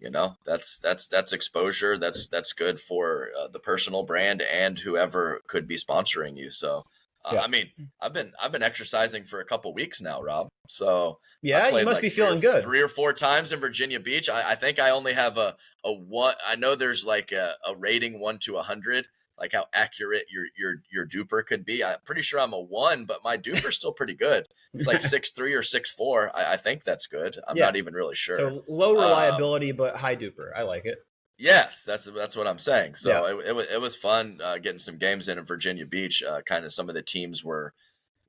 Speaker 1: That's exposure. That's good for the personal brand and whoever could be sponsoring you. So,
Speaker 2: Yeah.
Speaker 1: I mean, I've been exercising for a couple weeks now, Rob. So
Speaker 2: yeah, you must be feeling good.
Speaker 1: 3 or 4 times in Virginia Beach. I think I only have a one. I know there's like a rating 1 to 100. Like how accurate your duper could be. I'm pretty sure I'm a 1, but my duper's still pretty good. It's like 6'3" or 6'4". I think that's good. I'm not even really sure.
Speaker 2: So low reliability, but high duper. I like it.
Speaker 1: Yes, that's what I'm saying. So it was fun getting some games in Virginia Beach. Kind of some of the teams were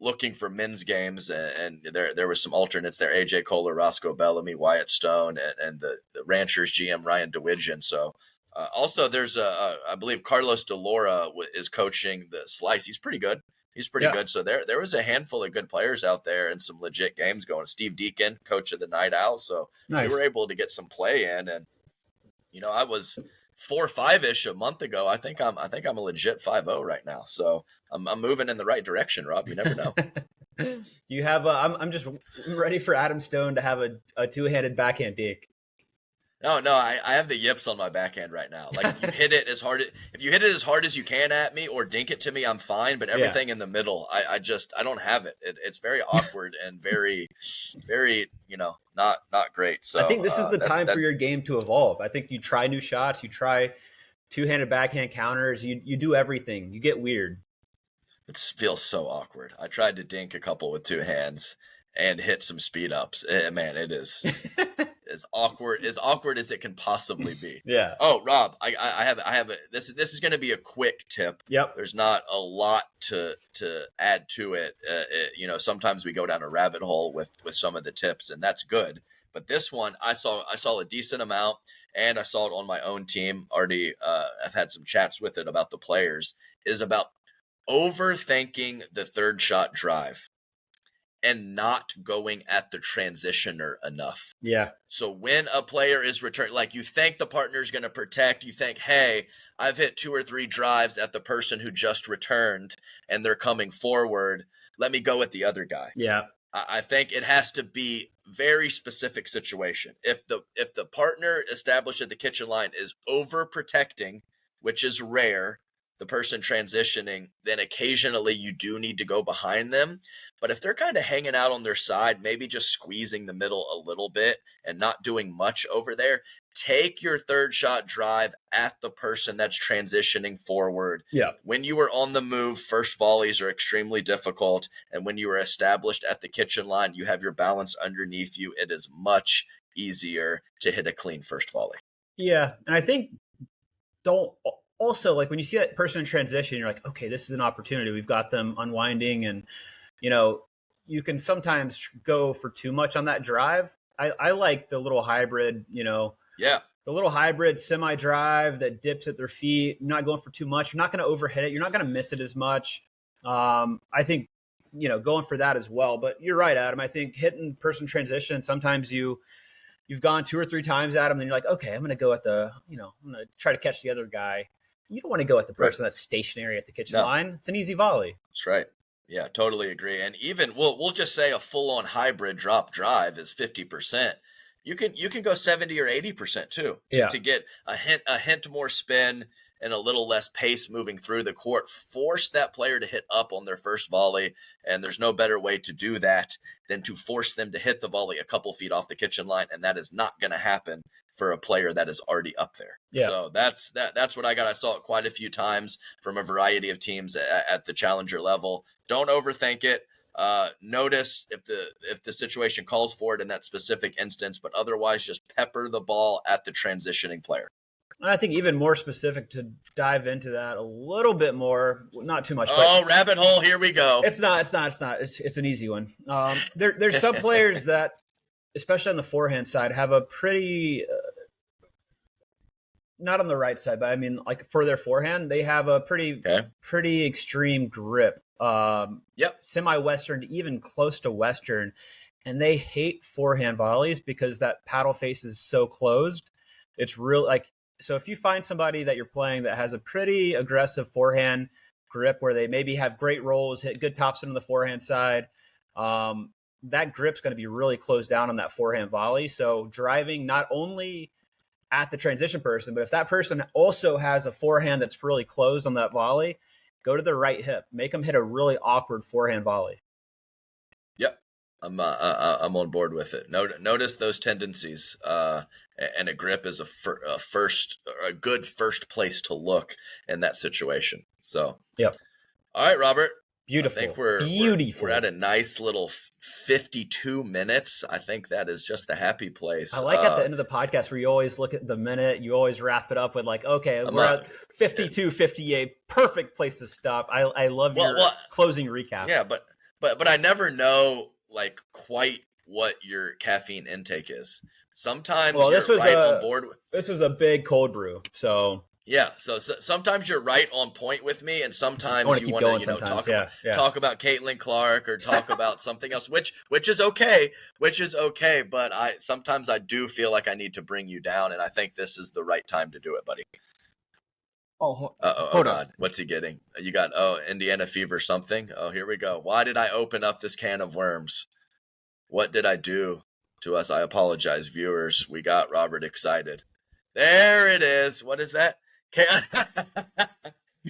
Speaker 1: looking for men's games, and there was some alternates there: AJ Kohler, Roscoe Bellamy, Wyatt Stone, and the Ranchers GM Ryan DeWidgeon. So. Also, there's I believe Carlos DeLora is coaching the Slice. He's pretty good. He's pretty good. So there was a handful of good players out there and some legit games going. Steve Deacon, coach of the Night Owls. So we were able to get some play in. And I was 4-5-ish a month ago. I think I'm a legit 5-0 right now. So I'm moving in the right direction, Rob. You never know.
Speaker 2: You have I'm just ready for Adam Stone to have a two-handed backhand dink.
Speaker 1: No, I have the yips on my backhand right now. Like if you hit it as hard as you can at me or dink it to me, I'm fine. But everything in the middle, I don't have it. It's very awkward and very, very, not great. So
Speaker 2: I think this is the time for your game to evolve. I think you try new shots, you try two-handed backhand counters, you do everything. You get weird.
Speaker 1: It feels so awkward. I tried to dink a couple with 2 hands and hit some speed ups. Man, it is. As awkward as it can possibly be.
Speaker 2: Yeah.
Speaker 1: Oh, Rob, I have this is going to be a quick tip.
Speaker 2: Yep.
Speaker 1: There's not a lot to add to it. Sometimes we go down a rabbit hole with some of the tips, and that's good. But this one, I saw a decent amount, and I saw it on my own team. Already, I've had some chats with it about the players. Is about overthinking the third shot drive. And not going at the transitioner enough.
Speaker 2: Yeah.
Speaker 1: So when a player is returned, like you think the partner's going to protect, you think, hey, I've hit 2 or 3 drives at the person who just returned and they're coming forward. Let me go at the other guy.
Speaker 2: Yeah.
Speaker 1: I think it has to be very specific situation. If the partner established at the kitchen line is overprotecting, which is rare, the person transitioning, then occasionally you do need to go behind them. But if they're kind of hanging out on their side, maybe just squeezing the middle a little bit and not doing much over there, take your third shot drive at the person that's transitioning forward.
Speaker 2: Yeah.
Speaker 1: When you are on the move, first volleys are extremely difficult. And when you are established at the kitchen line, you have your balance underneath you. It is much easier to hit a clean first volley.
Speaker 2: Yeah. And I think also, like when you see that person in transition, you're like, okay, this is an opportunity. We've got them unwinding, and you can sometimes go for too much on that drive. I like the little hybrid, the little hybrid semi drive that dips at their feet. You're not going for too much. You're not going to overhit it. You're not going to miss it as much. I think going for that as well. But you're right, Adam. I think hitting person transition, sometimes you've gone 2 or 3 times at them, and you're like, okay, I'm going to go at I'm going to try to catch the other guy. You don't want to go at the person that's stationary at the kitchen line. It's an easy volley.
Speaker 1: That's right. Yeah, totally agree. And even we'll just say a full-on hybrid drop drive is 50%. You can go 70 or 80% too to get a hint more spin and a little less pace moving through the court. Force that player to hit up on their first volley, and there's no better way to do that than to force them to hit the volley a couple feet off the kitchen line, and that is not going to happen for a player that is already up there.
Speaker 2: Yeah.
Speaker 1: So that's what I got. I saw it quite a few times from a variety of teams at the challenger level. Don't overthink it. Notice if the situation calls for it in that specific instance, but otherwise just pepper the ball at the transitioning player.
Speaker 2: And I think even more specific to dive into that a little bit more, not too much.
Speaker 1: Oh, rabbit hole! Here we go.
Speaker 2: It's not. It's an easy one. There's some players that, especially on the forehand side, have a pretty not on the right side, but I mean, like for their forehand, they have a pretty extreme grip. Semi-Western, even close to Western, and they hate forehand volleys because that paddle face is so closed. It's real like. So if you find somebody that you're playing that has a pretty aggressive forehand grip where they maybe have great rolls, hit good topspin on the forehand side, that grip's going to be really closed down on that forehand volley. So driving not only at the transition person, but if that person also has a forehand that's really closed on that volley, go to the right hip, make them hit a really awkward forehand volley.
Speaker 1: Yep. I'm on board with it. Notice those tendencies, and a grip is a good first place to look in that situation. So,
Speaker 2: yep.
Speaker 1: All right, Robert.
Speaker 2: Beautiful.
Speaker 1: I think we're at a nice little 52 minutes. I think that is just the happy place.
Speaker 2: I like at the end of the podcast where you always look at the minute, you always wrap it up with like, okay, we're at 52, 58. Perfect place to stop. I love your closing recap.
Speaker 1: Yeah, but I never know like quite what your caffeine intake is. Sometimes you're right on board.
Speaker 2: This was a big cold brew, so
Speaker 1: yeah. So sometimes you're right on point with me, and sometimes you want to talk about Caitlin Clark or talk about something else, which is okay. But sometimes I do feel like I need to bring you down, and I think this is the right time to do it, buddy.
Speaker 2: Oh
Speaker 1: God. On. What's he getting? You got, Indiana fever something? Oh, here we go. Why did I open up this can of worms? What did I do to us? I apologize, viewers. We got Robert excited. There it is. What is that? Caitlin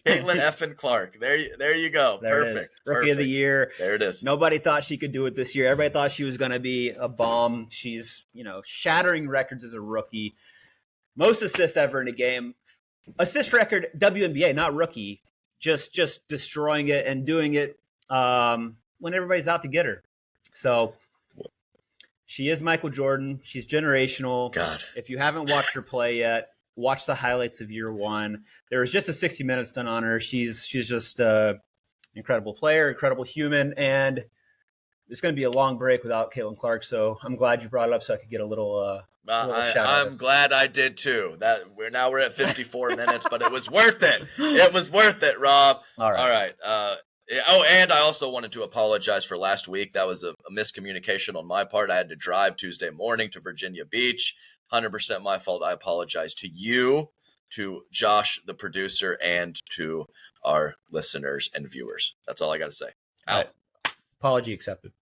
Speaker 1: effing Clark. There you go.
Speaker 2: There
Speaker 1: Perfect.
Speaker 2: It is. Rookie of the year.
Speaker 1: There it is.
Speaker 2: Nobody thought she could do it this year. Everybody thought she was going to be a bomb. She's, shattering records as a rookie. Most assists ever in a game. Assist record, WNBA, not rookie. Just destroying it and doing it when everybody's out to get her. So she is Michael Jordan. She's generational.
Speaker 1: God.
Speaker 2: If you haven't watched her play yet, watch the highlights of year one. There was just a 60 minutes done on her. She's just an incredible player, incredible human, and it's going to be a long break without Caitlin Clark. So I'm glad you brought it up so I could get a little shout out.
Speaker 1: I'm glad I did too. We're at 54 minutes, but it was worth it. It was worth it, Rob.
Speaker 2: All right.
Speaker 1: And I also wanted to apologize for last week. That was a miscommunication on my part. I had to drive Tuesday morning to Virginia Beach. 100% my fault. I apologize to you, to Josh, the producer, and to our listeners and viewers. That's all I got to say. Out.
Speaker 2: Right. Apology accepted.